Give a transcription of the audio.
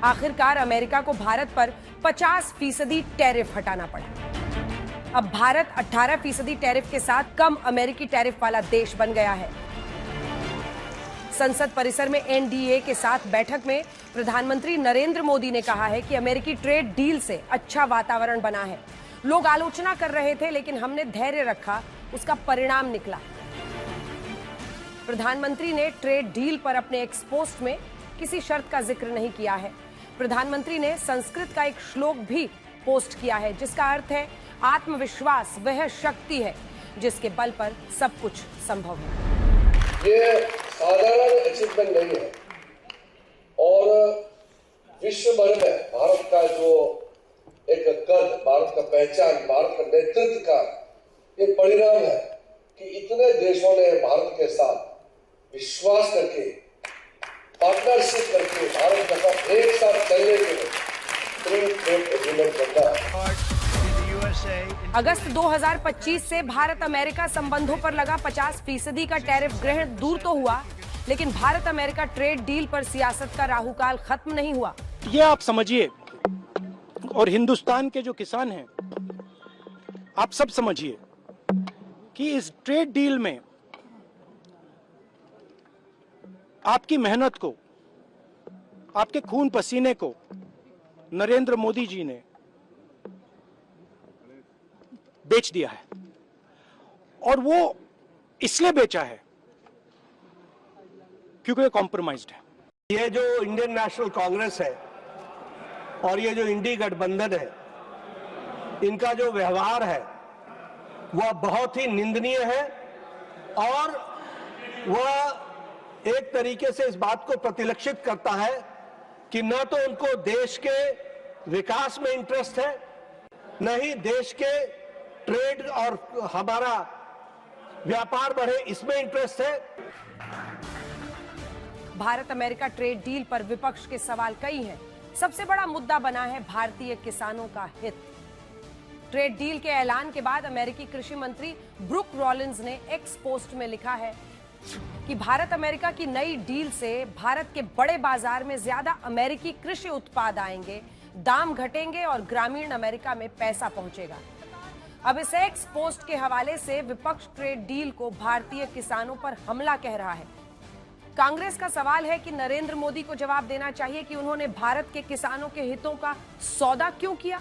आखिरकार अमेरिका को भारत पर 50% टैरिफ हटाना पड़ा। अब भारत 18% टैरिफ के साथ कम अमेरिकी टैरिफ वाला देश बन गया है। संसद परिसर में एनडीए के साथ बैठक में प्रधानमंत्री नरेंद्र मोदी ने कहा है कि अमेरिकी ट्रेड डील से अच्छा वातावरण बना है। लोग आलोचना कर रहे थे, लेकिन हमने धैर्य रखा, उसका परिणाम निकला। प्रधानमंत्री ने ट्रेड डील पर अपने एक्स पोस्ट में किसी शर्त का जिक्र नहीं किया है। प्रधानमंत्री ने संस्कृत का एक श्लोक भी पोस्ट किया है, जिसका अर्थ है आत्मविश्वास वह शक्ति है जिसके बल पर सब कुछ संभव है। ये साधारण अचीवमेंट नहीं है और विश्व भर में भारत का जो एक कद, भारत का पहचान, भारत का नेतृत्व का ये परिणाम है कि इतने देशों ने भारत के साथ विश्वास करके, पार्टनरशिप करके भारत के साथ एक साथ चलने के लिए ट्रेड एग्रीमेंट बनता है। अगस्त 2025 से भारत अमेरिका संबंधों पर लगा 50% का टैरिफ ग्रहण दूर तो हुआ, लेकिन भारत अमेरिका ट्रेड डील पर सियासत का राहुकाल खत्म नहीं हुआ। ये आप समझिए, और हिंदुस्तान के जो किसान हैं, आप सब समझिए कि इस ट्रेड डील में आपकी मेहनत को, आपके खून पसीने को नरेंद्र मोदी जी ने बेच दिया है। और वो इसलिए बेचा है क्योंकि ये कॉम्प्रोमाइज्ड है। ये जो इंडियन नेशनल कांग्रेस है और ये जो इंडी गठबंधन है, इनका जो व्यवहार है वह बहुत ही निंदनीय है और वह एक तरीके से इस बात को प्रतिलक्षित करता है कि न तो उनको देश के विकास में इंटरेस्ट है, न ही देश के ट्रेड और हमारा व्यापार बढ़े इसमें इंटरेस्ट है। भारत अमेरिका ट्रेड डील पर विपक्ष के सवाल कई हैं। सबसे बड़ा मुद्दा बना है भारतीय किसानों का हित। ट्रेड डील के ऐलान के बाद अमेरिकी कृषि मंत्री ब्रुक रॉलिंस ने एक्स पोस्ट में लिखा है कि भारत अमेरिका की नई डील से भारत के बड़े बाजार में ज्यादा अमेरिकी कृषि उत्पाद आएंगे, दाम घटेंगे और ग्रामीण अमेरिका में पैसा पहुंचेगा। अब इस एक्स पोस्ट के हवाले से विपक्ष ट्रेड डील को भारतीय किसानों पर हमला कह रहा है। कांग्रेस का सवाल है कि नरेंद्र मोदी को जवाब देना चाहिए कि उन्होंने भारत के किसानों के हितों का सौदा क्यों किया।